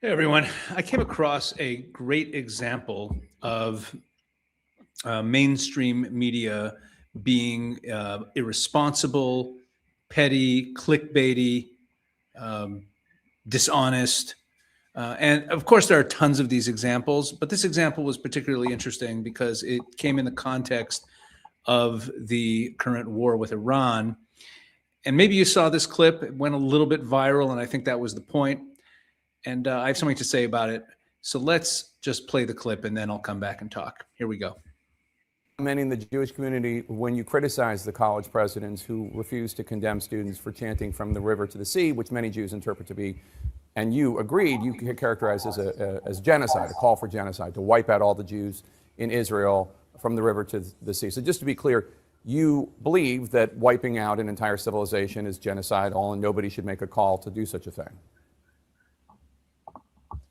Hey everyone, I came across a great example of mainstream media being irresponsible, petty, clickbaity, um, dishonest. And of course, there are tons of these examples, but this example was particularly interesting because it came in the context of the current war with Iran. And maybe you saw this clip, it went a little bit viral, and I think that was the point. And I have something to say about it. So let's just play the clip and then I'll come back and talk. Here we go. Many in the Jewish community, when you criticize the college presidents who refuse to condemn students for chanting from the river to the sea, which many Jews interpret to be, and you agreed, you characterized as genocide, a call for genocide, to wipe out all the Jews in Israel from the river to the sea. So just to be clear, you believe that wiping out an entire civilization is genocidal and nobody should make a call to do such a thing.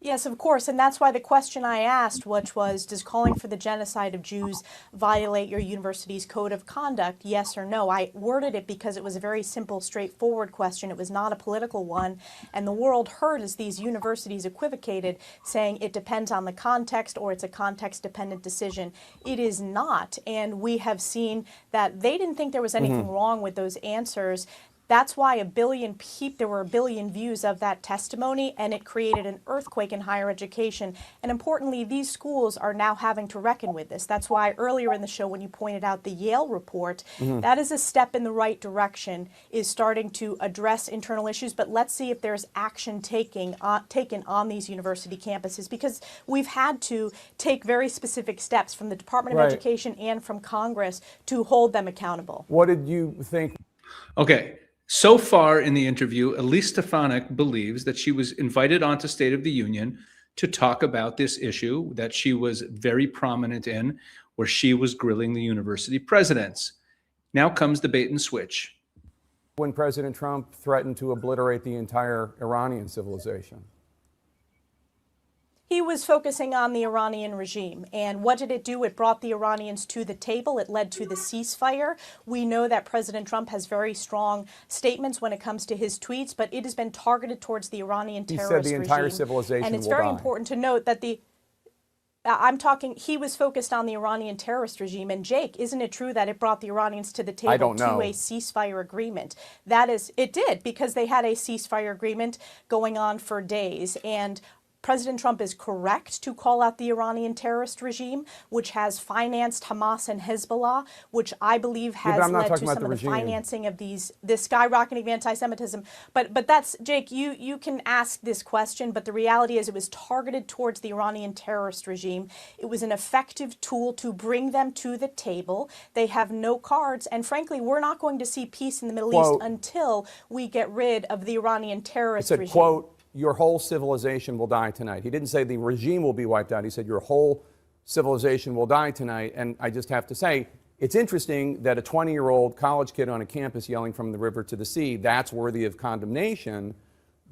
Yes, of course, and that's why the question I asked, which was, does calling for the genocide of Jews violate your university's code of conduct, yes or no? I worded it because it was a very simple, straightforward question. It was not a political one, and the world heard as these universities equivocated, saying it depends on the context or it's a context-dependent decision. It is not, and we have seen that they didn't think there was anything wrong with those answers. That's why there were a billion views of that testimony, and it created an earthquake in higher education. And importantly, these schools are now having to reckon with this. That's why earlier in the show, when you pointed out the Yale report, that is a step in the right direction, is starting to address internal issues. But let's see if there's action taken on these university campuses, because we've had to take very specific steps from the Department of Education and from Congress to hold them accountable. What did you think? Okay. So far in the interview, Elise Stefanik believes that she was invited onto State of the Union to talk about this issue that she was very prominent in, where she was grilling the university presidents. Now comes the bait and switch. When President Trump threatened to obliterate the entire Iranian civilization? He was focusing on the Iranian regime. And what did it do? It brought the Iranians to the table. It led to the ceasefire. We know that President Trump has very strong statements when it comes to his tweets, but it has been targeted towards the Iranian terrorist regime. He said the entire civilization will die. And it's very important to note that he was focused on the Iranian terrorist regime. And Jake, isn't it true that it brought the Iranians to the table to a ceasefire agreement? It did, because they had a ceasefire agreement going on for days. And President Trump is correct to call out the Iranian terrorist regime, which has financed Hamas and Hezbollah, which I believe has led to some of the financing of this skyrocketing of anti-Semitism. But that's, Jake, you can ask this question, but the reality is it was targeted towards the Iranian terrorist regime. It was an effective tool to bring them to the table. They have no cards, and frankly, we're not going to see peace in the Middle East until we get rid of the Iranian terrorist regime. Quote, your whole civilization will die tonight. He didn't say the regime will be wiped out. He said your whole civilization will die tonight. And I just have to say, it's interesting that a 20-year-old college kid on a campus yelling from the river to the sea, that's worthy of condemnation.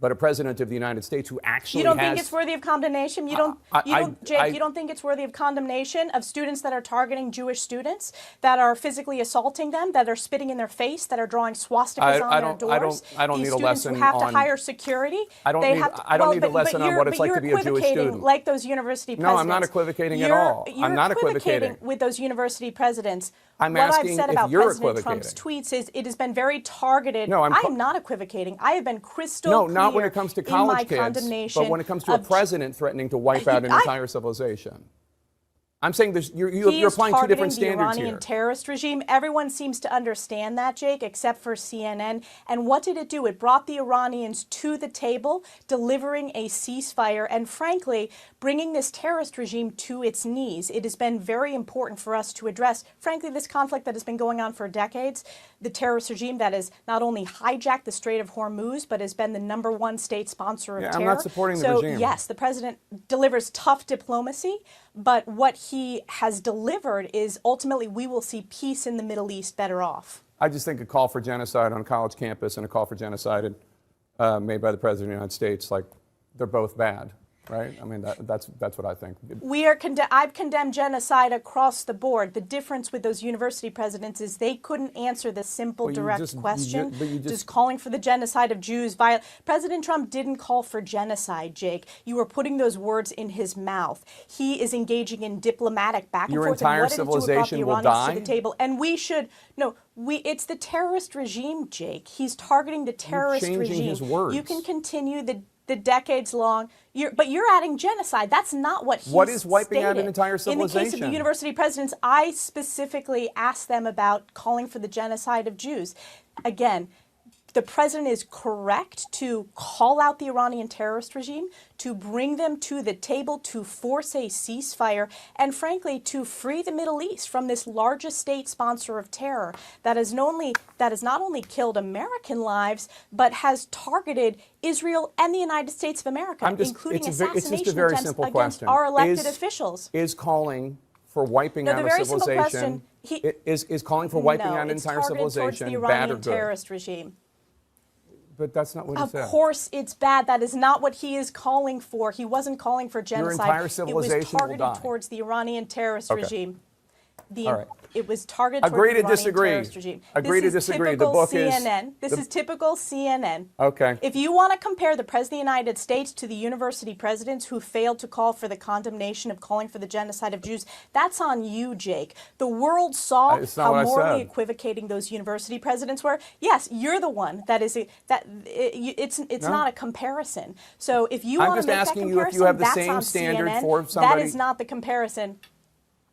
But a president of the United States who actually You don't think it's worthy of condemnation? You don't think it's worthy of condemnation of students that are targeting Jewish students, that are physically assaulting them, that are spitting in their face, that are drawing swastikas on their doors? I don't need a lesson who have to hire security. I don't need a lesson on what it's like to be a Jewish student. Like those university presidents. No, I'm not equivocating at all. I'm not equivocating with those university presidents. I'm what asking I've said if about you're President Trump's tweets is it has been very targeted. No, I am not equivocating. I have been crystal clear. Not when it comes to college kids, but when it comes to a president threatening to wipe out an entire civilization. I'm saying you're applying two different standards here. The Iranian terrorist regime. Everyone seems to understand that, Jake, except for CNN. And what did it do? It brought the Iranians to the table, delivering a ceasefire, and frankly, bringing this terrorist regime to its knees. It has been very important for us to address, frankly, this conflict that has been going on for decades. The terrorist regime that has not only hijacked the Strait of Hormuz, but has been the #1 state sponsor of terror. I'm not supporting the regime. So, yes, the president delivers tough diplomacy, but what he has delivered is ultimately we will see peace in the Middle East better off. I just think a call for genocide on a college campus and a call for genocide made by the President of the United States, like, they're both bad. right? I mean, that's what I think. I've condemned genocide across the board. The difference with those university presidents is they couldn't answer the simple, direct question. Does calling for the genocide of Jews violate? President Trump didn't call for genocide, Jake. You were putting those words in his mouth. He is engaging in diplomatic back and Your forth. entire And what did it do? It brought the civilization will Iranians die? to the table. And it's the terrorist regime, Jake. He's targeting the terrorist changing regime. his words. You can continue the decades long, but you're adding genocide. That's not what he What is wiping out stated. an entire In the case of the civilization? university presidents, I specifically asked them about calling for the genocide of Jews. Again, the president is correct to call out the Iranian terrorist regime, to bring them to the table, to force a ceasefire, and frankly, to free the Middle East from this largest state sponsor of terror that has not only killed American lives, but has targeted Israel and the United States of America, including assassination attempts against our elected officials. Is calling for wiping out a civilization, is calling for wiping out an entire civilization the bad or Iranian good? terrorist regime. But that's not what he said. Of course it's bad. That is not what he is calling for. He wasn't calling for genocide. Your entire civilization It was targeted will die. towards the Iranian terrorist regime. All right. It was targeted Agree towards to the disagree. Iranian terrorist regime. Agree to This is disagree. The typical book is- CNN. This is typical CNN. Okay. If you want to compare the President of the United States to the university presidents who failed to call for the condemnation of calling for the genocide of Jews, that's on you, Jake. The world saw It's not how what I morally said. equivocating those university presidents were. Yes, you're the one it's not a comparison. So if you I'm want to just make that asking you comparison, if you have the that's same on standard CNN. for somebody. That is not the comparison.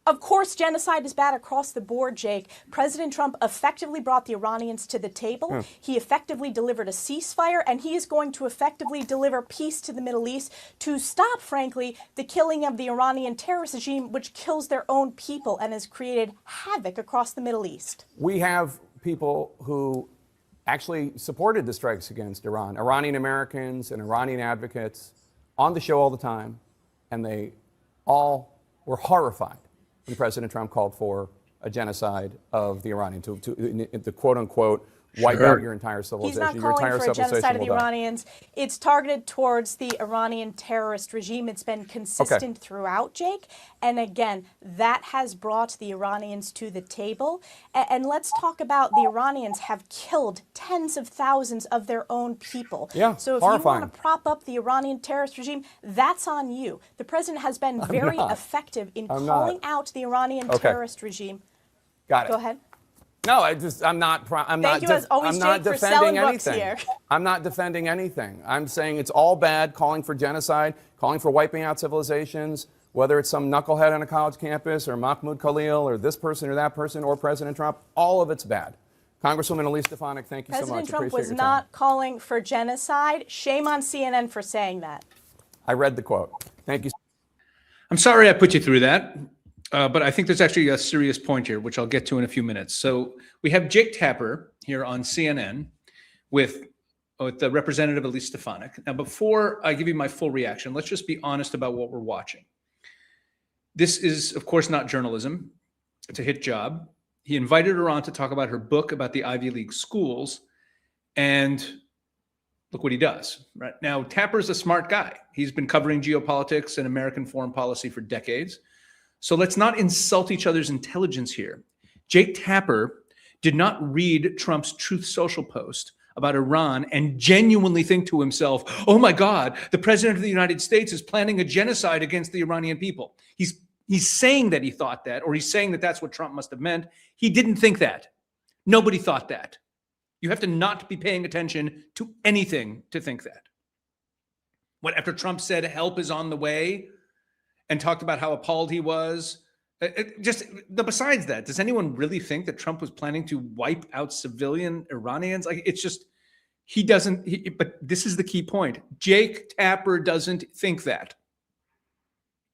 Of course, genocide is bad across the board, Jake. President Trump effectively brought the Iranians to the table. He effectively delivered a ceasefire, and he is going to effectively deliver peace to the Middle East to stop, frankly, the killing of the Iranian terrorist regime, which kills their own people and has created havoc across the Middle East. We have people who actually supported the strikes against Iran, Iranian Americans and Iranian advocates, on the show all the time, and they all were horrified when President Trump called for a genocide of the Iranians, to quote unquote wipe out your entire civilization. He's not calling for a genocide of the will die. Iranians. It's targeted towards the Iranian terrorist regime. It's been consistent throughout, Jake. And again, that has brought the Iranians to the table. And let's talk about the Iranians have killed tens of thousands of their own people. Yeah, so if horrifying. you want to prop up the Iranian terrorist regime, that's on you. The president has been very effective in calling out the Iranian terrorist regime. Got it. Go ahead. No, I'm not Thank you, as always, I'm not Jake, for selling defending books anything. here. I'm not defending anything. I'm saying it's all bad, calling for genocide, calling for wiping out civilizations, whether it's some knucklehead on a college campus or Mahmoud Khalil or this person or that person or President Trump. All of it's bad. Congresswoman Elise Stefanik, thank you so much. President Trump Appreciate was your not time. calling for genocide. Shame on CNN for saying that. I read the quote. Thank you. I'm sorry I put you through that, but I think there's actually a serious point here, which I'll get to in a few minutes. So we have Jake Tapper here on CNN with the representative Elise Stefanik. Now, before I give you my full reaction, let's just be honest about what we're watching. This is, of course, not journalism. It's a hit job. He invited her on to talk about her book about the Ivy League schools, and look what he does. Right now, Tapper's a smart guy. He's been covering geopolitics and American foreign policy for decades. So let's not insult each other's intelligence here. Jake Tapper did not read Trump's Truth Social post about Iran and genuinely think to himself, oh my God, the president of the United States is planning a genocide against the Iranian people. He's saying that he thought that, or he's saying that that's what Trump must have meant. He didn't think that. Nobody thought that. You have to not be paying attention to anything to think that. What, after Trump said help is on the way and talked about how appalled he was, besides that, does anyone really think that Trump was planning to wipe out civilian Iranians? Like, it's just, but this is the key point. Jake Tapper doesn't think that.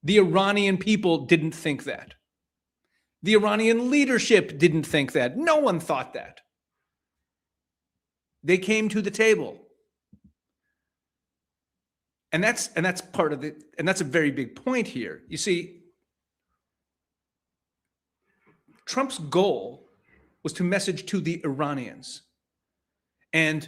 The Iranian people didn't think that. The Iranian leadership didn't think that. No one thought that. They came to the table. And that's part of it, and that's a very big point here. You see, Trump's goal was to message to the Iranians. And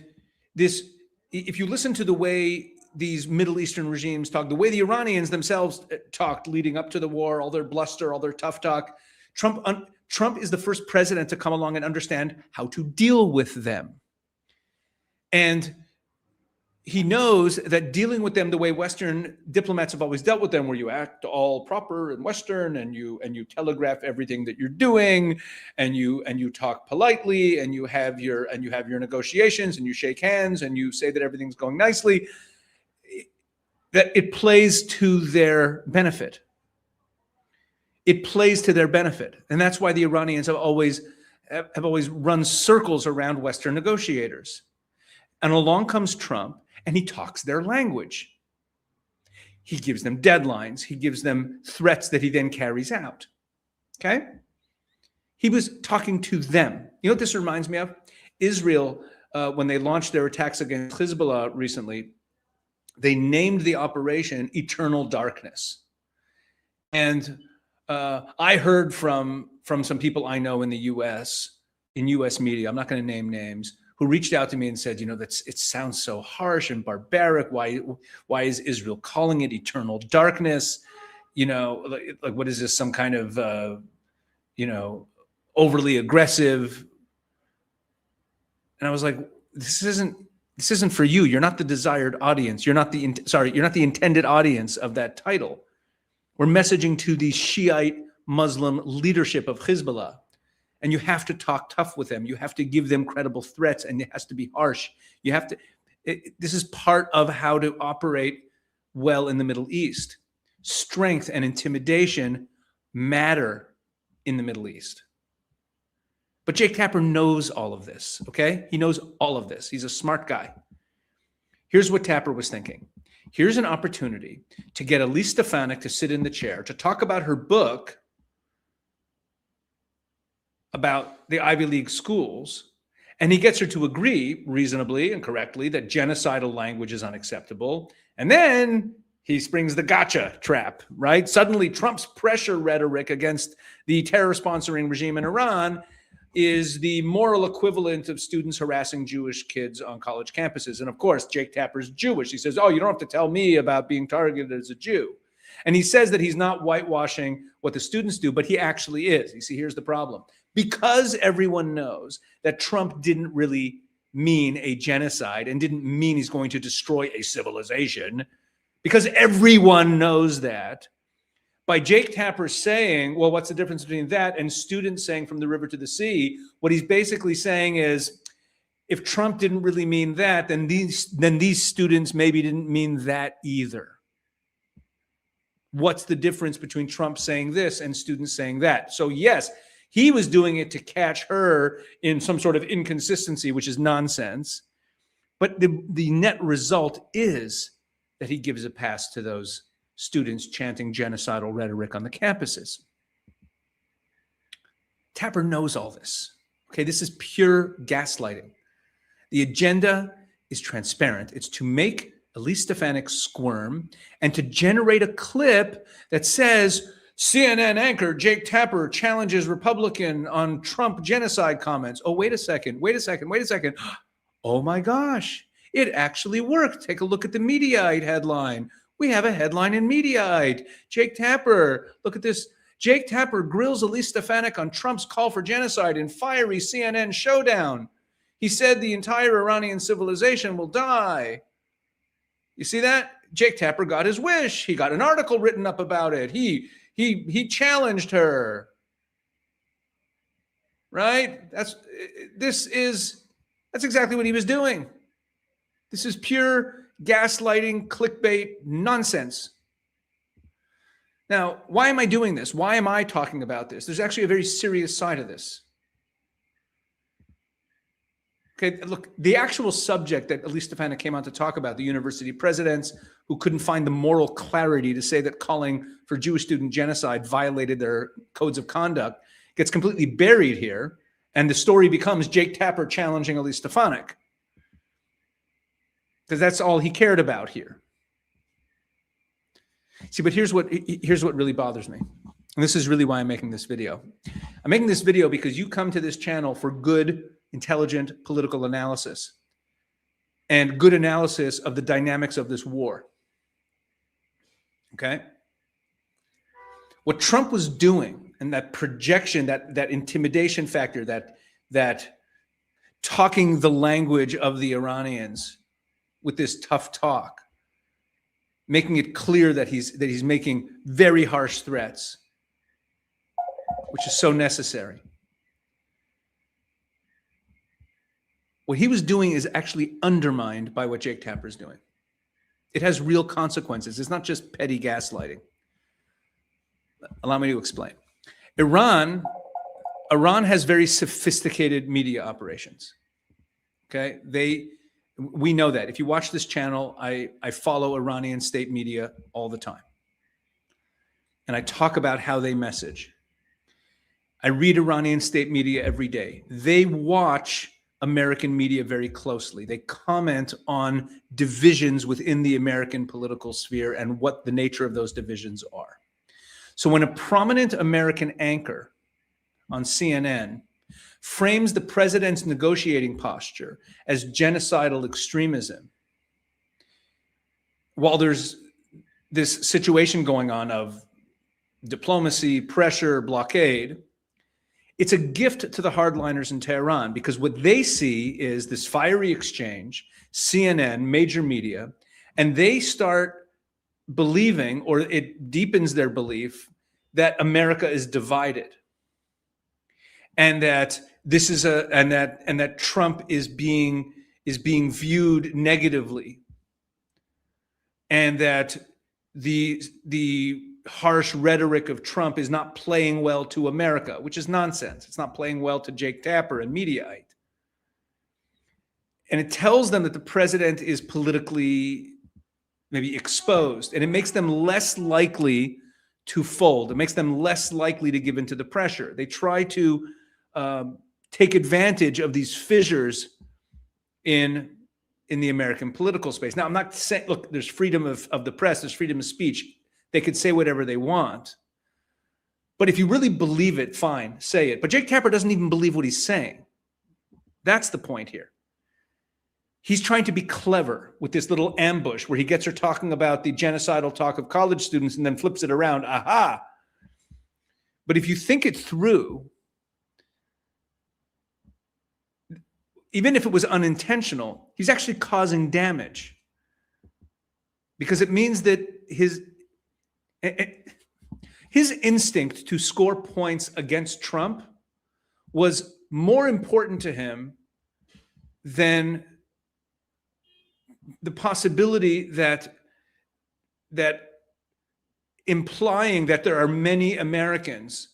this, if you listen to the way these Middle Eastern regimes talk, the way the Iranians themselves talked leading up to the war, all their bluster, all their tough talk. Trump is the first president to come along and understand how to deal with them. And he knows that dealing with them the way Western diplomats have always dealt with them, where you act all proper and Western, and you telegraph everything that you're doing, and you talk politely, and you have your negotiations, and you shake hands, and you say that everything's going nicely, that it plays to their benefit. It plays to their benefit, and that's why the Iranians have always run circles around Western negotiators. And along comes Trump, and he talks their language. He gives them deadlines. He gives them threats that he then carries out. Okay? He was talking to them. You know what this reminds me of? Israel, when they launched their attacks against Hezbollah recently, they named the operation Eternal Darkness. And I heard from some people I know in the U.S., in U.S. media, I'm not going to name names, who reached out to me and said, it sounds so harsh and barbaric. Why is Israel calling it Eternal Darkness? Like what is this, some kind of, overly aggressive? And I was like, this isn't for you. You're not the desired audience. You're not the intended audience of that title. We're messaging to the Shiite Muslim leadership of Hezbollah. And you have to talk tough with them. You have to give them credible threats, and it has to be harsh. This is part of how to operate well in the Middle East. Strength and intimidation matter in the Middle East. But Jake Tapper knows all of this, okay? He knows all of this. He's a smart guy. Here's what Tapper was thinking. Here's an opportunity to get Elise Stefanik to sit in the chair, to talk about her book about the Ivy League schools, and he gets her to agree reasonably and correctly that genocidal language is unacceptable. And then he springs the gotcha trap, right? Suddenly Trump's pressure rhetoric against the terror-sponsoring regime in Iran is the moral equivalent of students harassing Jewish kids on college campuses. And of course, Jake Tapper's Jewish. He says, oh, you don't have to tell me about being targeted as a Jew. And he says that he's not whitewashing what the students do, but he actually is. You see, here's the problem. Because everyone knows that Trump didn't really mean a genocide and didn't mean he's going to destroy a civilization, because everyone knows that, by Jake Tapper saying, well, what's the difference between that and students saying from the river to the sea, what he's basically saying is, if Trump didn't really mean that, then these students maybe didn't mean that either. What's the difference between Trump saying this and students saying that? So yes, he was doing it to catch her in some sort of inconsistency, which is nonsense. But the net result is that he gives a pass to those students chanting genocidal rhetoric on the campuses. Tapper knows all this. Okay, this is pure gaslighting. The agenda is transparent. It's to make Elise Stefanik squirm and to generate a clip that says, CNN anchor Jake Tapper challenges Republican on Trump genocide comments. Oh, wait a second. Oh my gosh, it actually worked. Take a look at the Mediaite headline. We have a headline in Mediaite. Jake Tapper, look at this. Jake Tapper grills Elise Stefanik on Trump's call for genocide in fiery CNN showdown. He said the entire Iranian civilization will die. You see that? Jake Tapper got his wish. He got an article written up about it. He challenged her. Right? That's exactly what he was doing. This is pure gaslighting, clickbait nonsense. Now, why am I doing this? Why am I talking about this? There's actually a very serious side of this. Okay, look, the actual subject that Elise Stefanik came on to talk about, the university presidents who couldn't find the moral clarity to say that calling for Jewish student genocide violated their codes of conduct, gets completely buried here. And the story becomes Jake Tapper challenging Elise Stefanik. Because that's all he cared about here. See, but here's what really bothers me. And this is really why I'm making this video. I'm making this video because you come to this channel for good, intelligent political analysis. and good analysis of the dynamics of this war. Okay? What Trump was doing, and that projection, that intimidation factor, that talking the language of the Iranians with this tough talk, making it clear that he's making very harsh threats, which is so necessary. What he was doing is actually undermined by what Jake Tapper is doing. It has real consequences. It's not just petty gaslighting. Allow me to explain. Iran has very sophisticated media operations. Okay, we know that. If you watch this channel, I follow Iranian state media all the time, and I talk about how they message. I read Iranian state media every day. They watch American media very closely. They comment on divisions within the American political sphere and what the nature of those divisions are. So when a prominent American anchor on CNN frames the president's negotiating posture as genocidal extremism, while there's this situation going on of diplomacy, pressure, blockade, it's a gift to the hardliners in Tehran, because what they see is this fiery exchange, CNN, major media, and they start believing, or it deepens their belief, that America is divided, and that this is and that Trump is being viewed negatively, and that the harsh rhetoric of Trump is not playing well to America, which is nonsense. It's not playing well to Jake Tapper and Mediaite. And it tells them that the president is politically maybe exposed, and it makes them less likely to fold. It makes them less likely to give into the pressure. They try to take advantage of these fissures in the American political space. Now, I'm not saying, look, there's freedom of the press, there's freedom of speech. They could say whatever they want. But if you really believe it, fine, say it. But Jake Tapper doesn't even believe what he's saying. That's the point here. He's trying to be clever with this little ambush where he gets her talking about the genocidal talk of college students and then flips it around. Aha. But if you think it through, even if it was unintentional, he's actually causing damage, because it means that his instinct to score points against Trump was more important to him than the possibility that implying that there are many Americans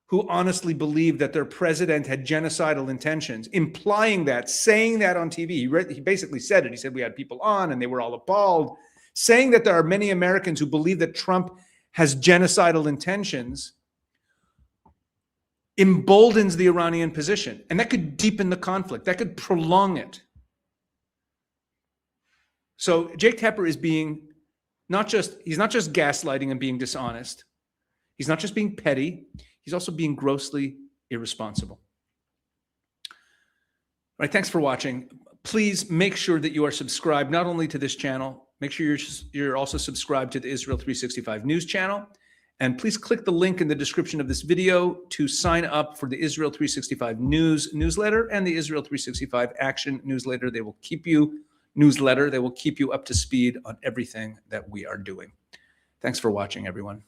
who honestly believe that their president had genocidal intentions, implying that, saying that on TV. He basically said it. He said we had people on and they were all appalled. Saying that there are many Americans who believe that Trump has genocidal intentions emboldens the Iranian position. And that could deepen the conflict. That could prolong it. So Jake Tapper is he's not just gaslighting and being dishonest. He's not just being petty. He's also being grossly irresponsible. All right, thanks for watching. Please make sure that you are subscribed not only to this channel, make sure you're also subscribed to the Israel 365 news channel. And please click the link in the description of this video to sign up for the Israel 365 newsletter and the Israel 365 action newsletter. They will keep you up to speed on everything that we are doing. Thanks for watching, everyone.